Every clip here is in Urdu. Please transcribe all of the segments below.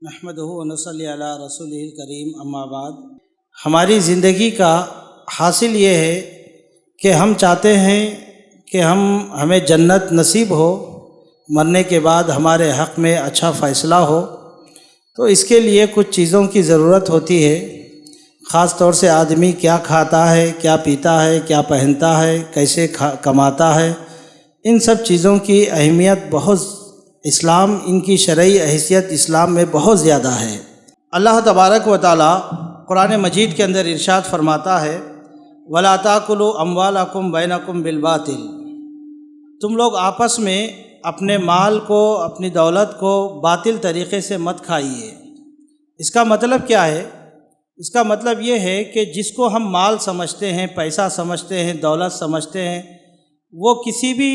نحمدہ و نصلی علی رسولہ الکریم اما بعد۔ ہماری زندگی کا حاصل یہ ہے کہ ہم چاہتے ہیں کہ ہمیں جنت نصیب ہو، مرنے کے بعد ہمارے حق میں اچھا فیصلہ ہو، تو اس کے لیے کچھ چیزوں کی ضرورت ہوتی ہے۔ خاص طور سے آدمی کیا کھاتا ہے، کیا پیتا ہے، کیا پہنتا ہے، کیسے کماتا ہے، ان سب چیزوں کی اہمیت بہت اسلام، ان کی شرعی حیثیت اسلام میں بہت زیادہ ہے۔ اللہ تبارک و تعالی قرآن مجید کے اندر ارشاد فرماتا ہے وَلَا تَأْكُلُوا أَمْوَالَكُمْ بَيْنَكُمْ بِالْبَاطِلِ، تم لوگ آپس میں اپنے مال کو، اپنی دولت کو باطل طریقے سے مت کھائیے۔ اس کا مطلب کیا ہے؟ اس کا مطلب یہ ہے کہ جس کو ہم مال سمجھتے ہیں، پیسہ سمجھتے ہیں، دولت سمجھتے ہیں، وہ کسی بھی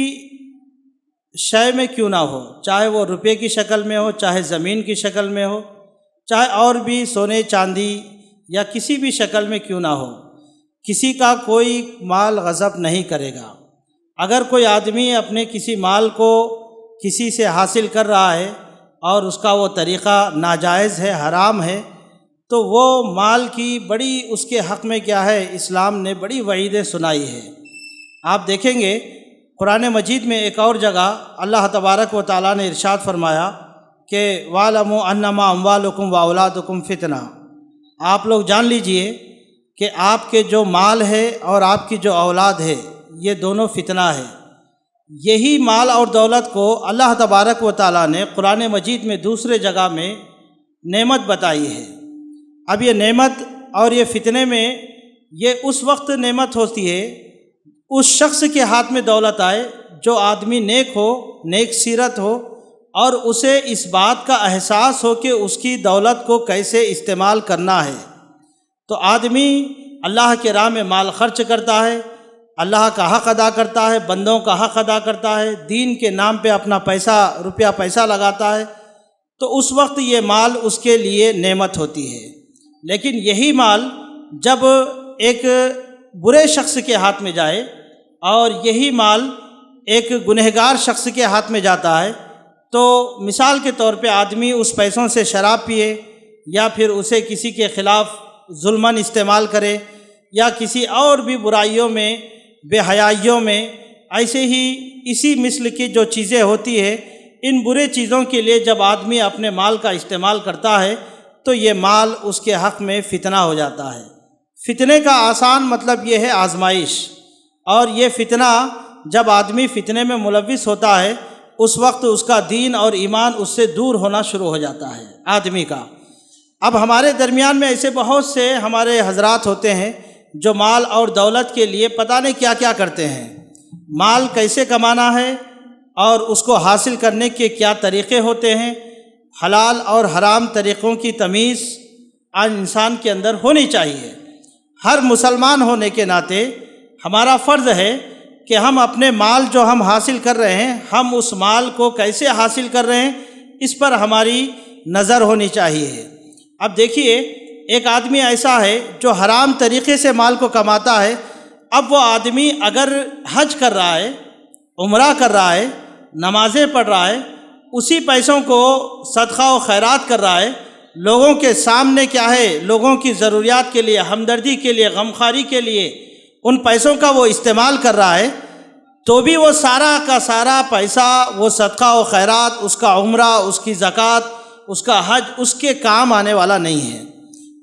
شے میں کیوں نہ ہو، چاہے وہ روپے کی شکل میں ہو، چاہے زمین کی شکل میں ہو، چاہے اور بھی سونے چاندی یا کسی بھی شکل میں کیوں نہ ہو، کسی کا کوئی مال غصب نہیں کرے گا۔ اگر کوئی آدمی اپنے کسی مال کو کسی سے حاصل کر رہا ہے اور اس کا وہ طریقہ ناجائز ہے، حرام ہے، تو وہ مال کی بڑی اس کے حق میں کیا ہے، اسلام نے بڑی وعیدیں سنائی ہے۔ آپ دیکھیں گے قرآن مجید میں ایک اور جگہ اللہ تبارک و تعالیٰ نے ارشاد فرمایا کہ وَاعْلَمُوا أَنَّمَا أَمْوَالُكُمْ وَأَوْلَادُكُمْ فِتْنَةٌ، آپ لوگ جان لیجئے کہ آپ کے جو مال ہے اور آپ کی جو اولاد ہے یہ دونوں فتنہ ہے۔ یہی مال اور دولت کو اللہ تبارک و تعالیٰ نے قرآن مجید میں دوسرے جگہ میں نعمت بتائی ہے۔ اب یہ نعمت اور یہ فتنے میں یہ اس وقت نعمت ہوتی ہے اس شخص کے ہاتھ میں دولت آئے جو آدمی نیک ہو، نیک سیرت ہو، اور اسے اس بات کا احساس ہو کہ اس کی دولت کو کیسے استعمال کرنا ہے۔ تو آدمی اللہ کے راہ میں مال خرچ کرتا ہے، اللہ کا حق ادا کرتا ہے، بندوں کا حق ادا کرتا ہے، دین کے نام پہ اپنا پیسہ لگاتا ہے، تو اس وقت یہ مال اس کے لیے نعمت ہوتی ہے۔ لیکن یہی مال جب ایک برے شخص کے ہاتھ میں جائے اور یہی مال ایک گنہگار شخص کے ہاتھ میں جاتا ہے، تو مثال کے طور پہ آدمی اس پیسوں سے شراب پیے یا پھر اسے کسی کے خلاف ظلماً استعمال کرے یا کسی اور بھی برائیوں میں، بے حیائیوں میں، ایسے ہی اسی مثل کی جو چیزیں ہوتی ہیں، ان برے چیزوں کے لیے جب آدمی اپنے مال کا استعمال کرتا ہے تو یہ مال اس کے حق میں فتنہ ہو جاتا ہے۔ فتنے کا آسان مطلب یہ ہے آزمائش، اور یہ فتنہ جب آدمی فتنے میں ملوث ہوتا ہے اس وقت اس کا دین اور ایمان اس سے دور ہونا شروع ہو جاتا ہے آدمی کا۔ اب ہمارے درمیان میں ایسے بہت سے ہمارے حضرات ہوتے ہیں جو مال اور دولت کے لیے پتہ نہیں کیا کیا کرتے ہیں، مال کیسے کمانا ہے اور اس کو حاصل کرنے کے کیا طریقے ہوتے ہیں، حلال اور حرام طریقوں کی تمیز انسان کے اندر ہونی چاہیے۔ ہر مسلمان ہونے کے ناطے ہمارا فرض ہے کہ ہم اپنے مال جو ہم حاصل کر رہے ہیں، ہم اس مال کو کیسے حاصل کر رہے ہیں، اس پر ہماری نظر ہونی چاہیے۔ اب دیکھیے ایک آدمی ایسا ہے جو حرام طریقے سے مال کو کماتا ہے، اب وہ آدمی اگر حج کر رہا ہے، عمرہ کر رہا ہے، نمازیں پڑھ رہا ہے، اسی پیسوں کو صدقہ و خیرات کر رہا ہے، لوگوں کے سامنے کیا ہے، لوگوں کی ضروریات کے لیے، ہمدردی کے لیے، غمخواری کے لیے ان پیسوں کا وہ استعمال کر رہا ہے، تو بھی وہ سارا کا سارا پیسہ، وہ صدقہ و خیرات، اس کا عمرہ، اس کی زکوٰۃ، اس کا حج اس کے کام آنے والا نہیں ہے۔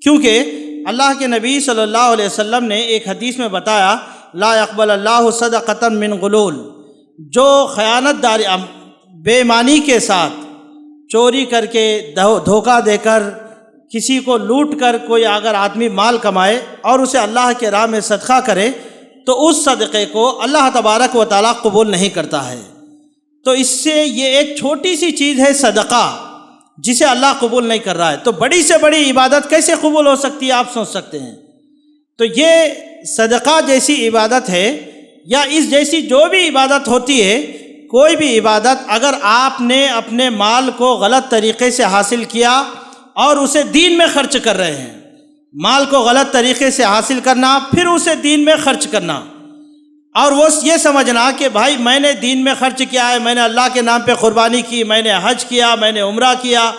کیونکہ اللہ کے نبی صلی اللہ علیہ وسلم نے ایک حدیث میں بتایا لا يقبل اللہ صدقۃ من غلول، جو خیانت داری، بے ایمانی کے ساتھ، چوری کر کے، دھوکہ دے کر، کسی کو لوٹ کر کوئی اگر آدمی مال کمائے اور اسے اللہ کے راہ میں صدقہ کرے تو اس صدقے کو اللہ تبارک و تعالیٰ قبول نہیں کرتا ہے۔ تو اس سے یہ ایک چھوٹی سی چیز ہے صدقہ، جسے اللہ قبول نہیں کر رہا ہے، تو بڑی سے بڑی عبادت کیسے قبول ہو سکتی ہے آپ سوچ سکتے ہیں۔ تو یہ صدقہ جیسی عبادت ہے یا اس جیسی جو بھی عبادت ہوتی ہے، کوئی بھی عبادت اگر آپ نے اپنے مال کو غلط طریقے سے حاصل کیا اور اسے دین میں خرچ کر رہے ہیں، مال کو غلط طریقے سے حاصل کرنا پھر اسے دین میں خرچ کرنا، اور وہ یہ سمجھنا کہ بھائی میں نے دین میں خرچ کیا ہے، میں نے اللہ کے نام پہ قربانی کی، میں نے حج کیا، میں نے عمرہ کیا،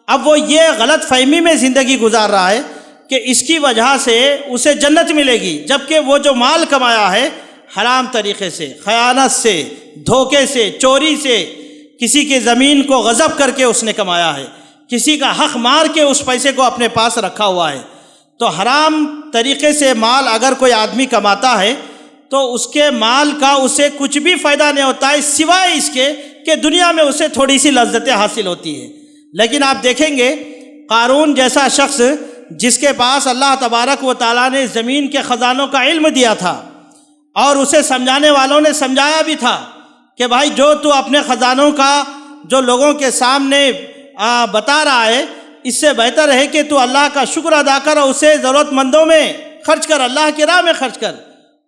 اب وہ یہ غلط فہمی میں زندگی گزار رہا ہے کہ اس کی وجہ سے اسے جنت ملے گی، جبکہ وہ جو مال کمایا ہے حرام طریقے سے، خیانت سے، دھوکے سے، چوری سے، کسی کی زمین کو غصب کر کے اس نے کمایا ہے، کسی کا حق مار کے اس پیسے کو اپنے پاس رکھا ہوا ہے، تو حرام طریقے سے مال اگر کوئی آدمی کماتا ہے تو اس کے مال کا اسے کچھ بھی فائدہ نہیں ہوتا ہے سوائے اس کے کہ دنیا میں اسے تھوڑی سی لذتیں حاصل ہوتی ہے۔ لیکن آپ دیکھیں گے قارون جیسا شخص جس کے پاس اللہ تبارک و تعالیٰ نے زمین کے خزانوں کا علم دیا تھا اور اسے سمجھانے والوں نے سمجھایا بھی تھا کہ بھائی جو تو اپنے خزانوں کا جو لوگوں کے سامنے بتا رہا ہے، اس سے بہتر ہے کہ تو اللہ کا شکر ادا کر اور اسے ضرورت مندوں میں خرچ کر، اللہ کی راہ میں خرچ کر۔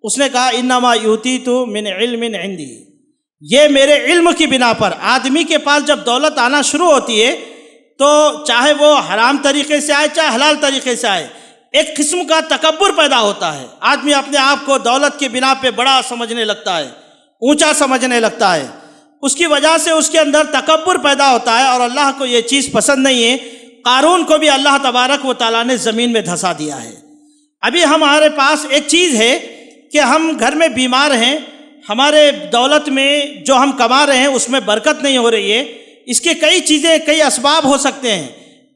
اس نے کہا انما یوتیت من علم عندی، یہ میرے علم کی بنا پر۔ آدمی کے پاس جب دولت آنا شروع ہوتی ہے تو چاہے وہ حرام طریقے سے آئے چاہے حلال طریقے سے آئے، ایک قسم کا تکبر پیدا ہوتا ہے، آدمی اپنے آپ کو دولت کی بنا پہ بڑا سمجھنے لگتا ہے، اونچا سمجھنے لگتا ہے، اس کی وجہ سے اس کے اندر تکبر پیدا ہوتا ہے، اور اللہ کو یہ چیز پسند نہیں ہے۔ قارون کو بھی اللہ تبارک و تعالیٰ نے زمین میں دھسا دیا ہے۔ ابھی ہمارے پاس ایک چیز ہے کہ ہم گھر میں بیمار ہیں، ہمارے دولت میں جو ہم کما رہے ہیں اس میں برکت نہیں ہو رہی ہے، اس کے کئی چیزیں، کئی اسباب ہو سکتے ہیں۔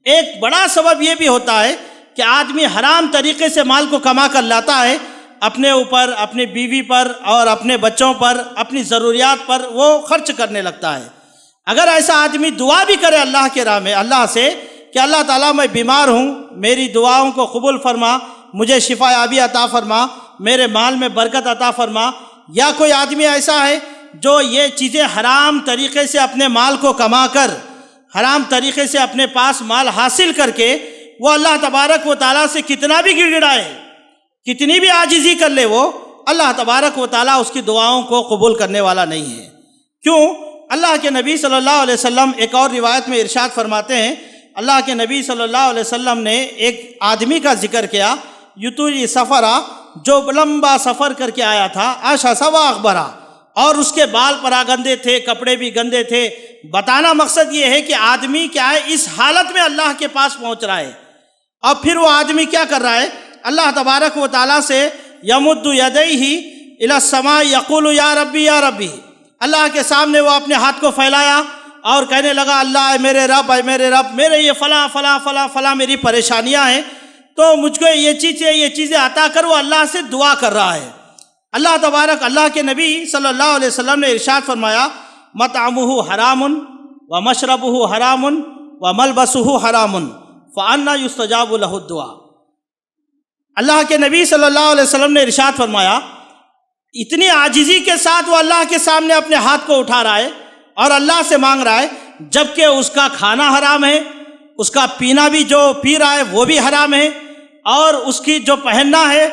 ایک بڑا سبب یہ بھی ہوتا ہے کہ آدمی حرام طریقے سے مال کو کما کر لاتا ہے، اپنے اوپر، اپنی بیوی پر اور اپنے بچوں پر، اپنی ضروریات پر وہ خرچ کرنے لگتا ہے۔ اگر ایسا آدمی دعا بھی کرے اللہ کے راہ میں اللہ سے کہ اللہ تعالیٰ میں بیمار ہوں، میری دعاؤں کو قبول فرما، مجھے شفا یابی عطا فرما، میرے مال میں برکت عطا فرما، یا کوئی آدمی ایسا ہے جو یہ چیزیں حرام طریقے سے اپنے مال کو کما کر، حرام طریقے سے اپنے پاس مال حاصل کر کے وہ اللہ تبارک و تعالیٰ سے کتنا بھی گڑ گڑائے، کتنی بھی عاجزی کر لے، وہ اللہ تبارک و تعالیٰ اس کی دعاؤں کو قبول کرنے والا نہیں ہے۔ کیوں؟ اللہ کے نبی صلی اللہ علیہ وسلم ایک اور روایت میں ارشاد فرماتے ہیں، اللہ کے نبی صلی اللہ علیہ وسلم نے ایک آدمی کا ذکر کیا، یطوی سفرا، جو لمبا سفر کر کے آیا تھا، اشعث و اغبرا، اور اس کے بال پرا گندے تھے، کپڑے بھی گندے تھے۔ بتانا مقصد یہ ہے کہ آدمی کیا ہے، اس حالت میں اللہ کے پاس پہنچ رہا ہے، اور پھر وہ آدمی کیا کر رہا ہے، اللہ تبارک و تعالیٰ سے یمد یدیہ الی السماء یقول یا ربی یا ربی، اللہ کے سامنے وہ اپنے ہاتھ کو پھیلایا اور کہنے لگا اللہ اے میرے رب، اے میرے رب، میرے یہ فلاں فلاں فلاں فلاں میری پریشانیاں ہیں، تو مجھ کو یہ چیزیں عطا کر۔ وہ اللہ سے دعا کر رہا ہے۔ اللہ تبارک، اللہ کے نبی صلی اللہ علیہ وسلم نے ارشاد فرمایا مطعمہ حرام ومشربہ حرام وملبسہ حرام فأنا یستجاب لہ الدعاء۔ اللہ کے نبی صلی اللہ علیہ وسلم نے ارشاد فرمایا، اتنی عاجزی کے ساتھ وہ اللہ کے سامنے اپنے ہاتھ کو اٹھا رہا ہے اور اللہ سے مانگ رہا ہے، جبکہ اس کا کھانا حرام ہے، اس کا پینا بھی جو پی رہا ہے وہ بھی حرام ہے، اور اس کی جو پہننا ہے،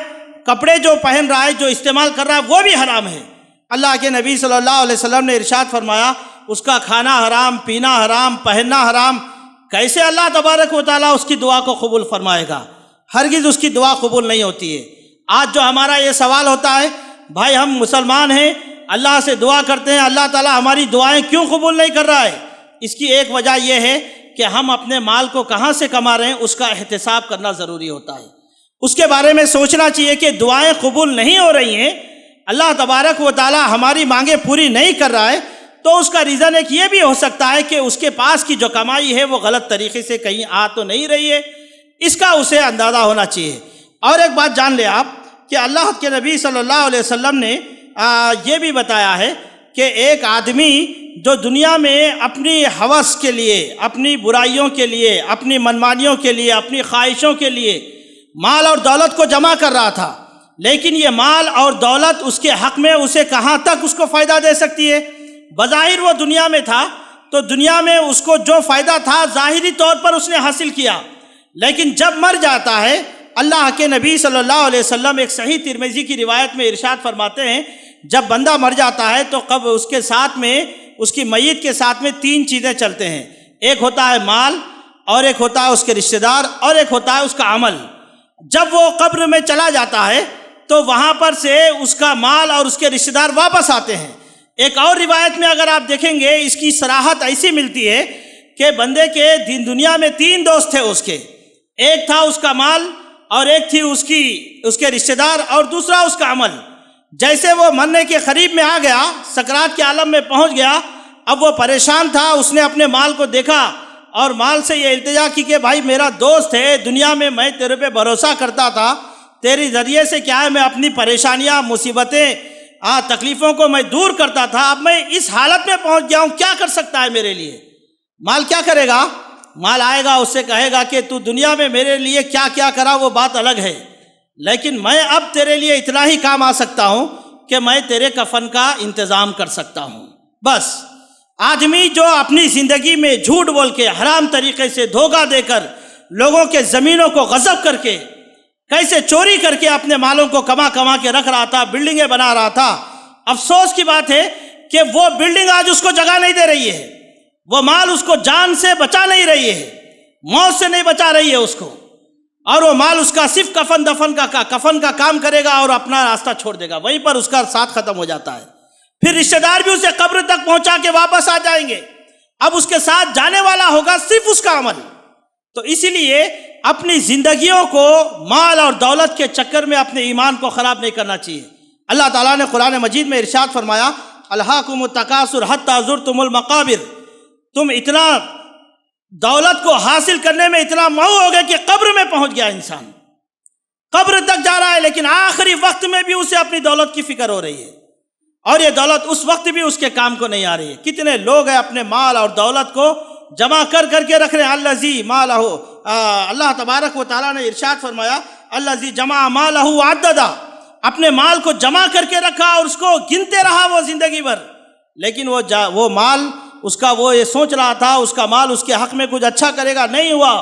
کپڑے جو پہن رہا ہے، جو استعمال کر رہا ہے وہ بھی حرام ہے۔ اللہ کے نبی صلی اللہ علیہ وسلم نے ارشاد فرمایا اس کا کھانا حرام، پینا حرام، پہننا حرام، کیسے اللہ تبارک و تعالیٰ اس کی دعا کو قبول فرمائے گا؟ ہرگز اس کی دعا قبول نہیں ہوتی ہے۔ آج جو ہمارا یہ سوال ہوتا ہے، بھائی ہم مسلمان ہیں، اللہ سے دعا کرتے ہیں، اللہ تعالیٰ ہماری دعائیں کیوں قبول نہیں کر رہا ہے؟ اس کی ایک وجہ یہ ہے کہ ہم اپنے مال کو کہاں سے کما رہے ہیں، اس کا احتساب کرنا ضروری ہوتا ہے، اس کے بارے میں سوچنا چاہیے کہ دعائیں قبول نہیں ہو رہی ہیں، اللہ تبارک و تعالیٰ ہماری مانگیں پوری نہیں کر رہا ہے، تو اس کا ریزن ایک یہ بھی ہو سکتا ہے کہ اس کے پاس کی جو کمائی ہے وہ غلط طریقے سے کہیں آ تو نہیں رہی ہے، اس کا اسے اندازہ ہونا چاہیے۔ اور ایک بات جان لیں آپ کہ اللہ کے نبی صلی اللہ علیہ وسلم نے یہ بھی بتایا ہے کہ ایک آدمی جو دنیا میں اپنی ہوس کے لیے، اپنی برائیوں کے لیے، اپنی منمانیوں کے لیے، اپنی خواہشوں کے لیے مال اور دولت کو جمع کر رہا تھا، لیکن یہ مال اور دولت اس کے حق میں اسے کہاں تک اس کو فائدہ دے سکتی ہے؟ بظاہر وہ دنیا میں تھا تو دنیا میں اس کو جو فائدہ تھا ظاہری طور پر اس نے حاصل کیا، لیکن جب مر جاتا ہے، اللہ کے نبی صلی اللہ علیہ وسلم ایک صحیح ترمذی کی روایت میں ارشاد فرماتے ہیں، جب بندہ مر جاتا ہے تو قبر اس کے ساتھ میں، اس کی میت کے ساتھ میں تین چیزیں چلتے ہیں، ایک ہوتا ہے مال، اور ایک ہوتا ہے اس کے رشتہ دار، اور ایک ہوتا ہے اس کا عمل۔ جب وہ قبر میں چلا جاتا ہے تو وہاں پر سے اس کا مال اور اس کے رشتہ دار واپس آتے ہیں۔ ایک اور روایت میں اگر آپ دیکھیں گے، اس کی صراحت ایسی ملتی ہے کہ بندے کے دین دنیا میں 3 دوست تھے اس کے، ایک تھا اس کا مال، اور ایک تھی اس کے رشتہ دار، اور دوسرا اس کا عمل۔ جیسے وہ مرنے کے قریب میں آ گیا، سکرات کے عالم میں پہنچ گیا، اب وہ پریشان تھا، اس نے اپنے مال کو دیکھا اور مال سے یہ التجا کی کہ بھائی میرا دوست ہے، دنیا میں میں تیرے پہ بھروسہ کرتا تھا، تیری ذریعے سے کیا ہے میں اپنی پریشانیاں، مصیبتیں، تکلیفوں کو میں دور کرتا تھا، اب میں اس حالت میں پہنچ گیا ہوں، کیا کر سکتا ہے میرے لیے؟ مال کیا کرے گا؟ مال آئے گا، اس سے کہے گا کہ تو دنیا میں میرے لیے کیا کیا کرا، وہ بات الگ ہے، لیکن میں اب تیرے لیے اتنا ہی کام آ سکتا ہوں کہ میں تیرے کفن کا انتظام کر سکتا ہوں۔ بس آدمی جو اپنی زندگی میں جھوٹ بول کے، حرام طریقے سے دھوکہ دے کر، لوگوں کے زمینوں کو غصب کر کے، کیسے چوری کر کے اپنے مالوں کو کما کے رکھ رہا تھا، بلڈنگیں بنا رہا تھا، افسوس کی بات ہے کہ وہ بلڈنگ آج اس کو جگہ نہیں دے رہی ہے، وہ مال اس کو جان سے بچا نہیں رہی ہے، موت سے نہیں بچا رہی ہے اس کو، اور وہ مال اس کا صرف کفن کا کام کرے گا اور اپنا راستہ چھوڑ دے گا، وہیں پر اس کا ساتھ ختم ہو جاتا ہے۔ پھر رشتہ دار بھی اسے قبر تک پہنچا کے واپس آ جائیں گے، اب اس کے ساتھ جانے والا ہوگا صرف اس کا عمل۔ تو اسی لیے اپنی زندگیوں کو مال اور دولت کے چکر میں اپنے ایمان کو خراب نہیں کرنا چاہیے۔ اللہ تعالیٰ نے قرآن مجید میں ارشاد فرمایا، الہاکم التکاثر حتی زرتم المقابر، تم اتنا دولت کو حاصل کرنے میں اتنا مہو ہو گئے کہ قبر میں پہنچ گیا انسان، قبر تک جا رہا ہے، لیکن آخری وقت میں بھی اسے اپنی دولت کی فکر ہو رہی ہے، اور یہ دولت اس وقت بھی اس کے کام کو نہیں آ رہی ہے۔ کتنے لوگ ہیں اپنے مال اور دولت کو جمع کر کے رکھ رہے ہیں، الذی مالہ، اللہ تبارک و تعالیٰ نے ارشاد فرمایا، الذی جمع مالہ وعددہ، اپنے مال کو جمع کر کے رکھا اور اس کو گنتے رہا وہ زندگی بھر، لیکن وہ مال اس کا، وہ یہ سوچ رہا تھا اس کا مال اس کے حق میں کچھ اچھا کرے گا، نہیں ہوا،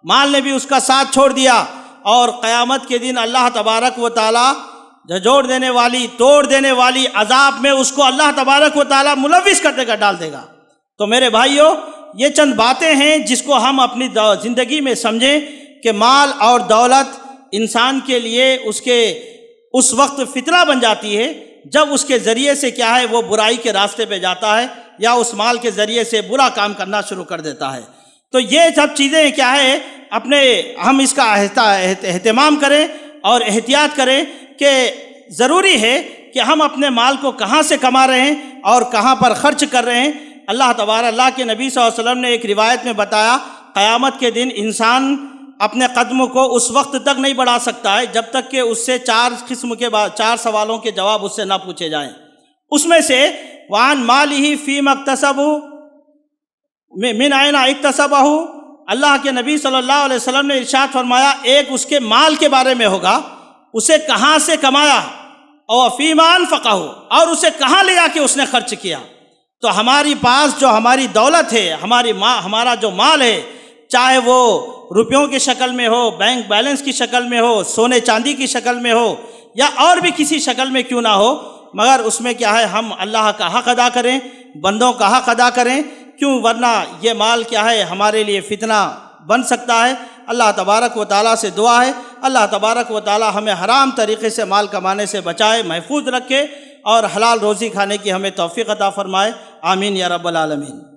مال نے بھی اس کا ساتھ چھوڑ دیا، اور قیامت کے دن اللہ تبارک و تعالیٰ جھنجھوڑ دینے والی، توڑ دینے والی عذاب میں اس کو اللہ تبارک و تعالیٰ ملوث کر دے گا، ڈال دے گا۔ تو میرے بھائیوں، یہ چند باتیں ہیں جس کو ہم اپنی زندگی میں سمجھیں کہ مال اور دولت انسان کے لیے اس وقت فتنہ بن جاتی ہے جب اس کے ذریعے سے کیا ہے وہ برائی کے راستے پہ جاتا ہے، یا اس مال کے ذریعے سے برا کام کرنا شروع کر دیتا ہے۔ تو یہ سب چیزیں کیا ہے، ہم اس کا اہتمام کریں اور احتیاط کریں کہ ضروری ہے کہ ہم اپنے مال کو کہاں سے کما رہے ہیں اور کہاں پر خرچ کر رہے ہیں۔ اللہ کے نبی صلی اللہ علیہ وسلم نے ایک روایت میں بتایا، قیامت کے دن انسان اپنے قدم کو اس وقت تک نہیں بڑھا سکتا ہے جب تک کہ اس سے 4 سوالوں کے جواب اس سے نہ پوچھے جائیں۔ اس میں سے وعن مالہ فیما اکتسبہ من این اکتسبہ، اللہ کے نبی صلی اللہ علیہ وسلم نے ارشاد فرمایا، ایک اس کے مال کے بارے میں ہوگا، اسے کہاں سے کمایا، اور فیما انفقہ، اور اسے کہاں لے جا کے اس نے خرچ کیا۔ تو ہماری پاس جو ہماری دولت ہے، ہمارا جو مال ہے، چاہے وہ روپیوں کی شکل میں ہو، بینک بیلنس کی شکل میں ہو، سونے چاندی کی شکل میں ہو، یا اور بھی کسی شکل میں کیوں نہ ہو، مگر اس میں کیا ہے ہم اللہ کا حق ادا کریں، بندوں کا حق ادا کریں، کیوں، ورنہ یہ مال کیا ہے ہمارے لیے فتنہ بن سکتا ہے۔ اللہ تبارک و تعالیٰ سے دعا ہے، اللہ تبارک و تعالیٰ ہمیں حرام طریقے سے مال کمانے سے بچائے، محفوظ رکھے، اور حلال روزی کھانے کی ہمیں توفیق عطا فرمائے، آمین یا رب العالمین۔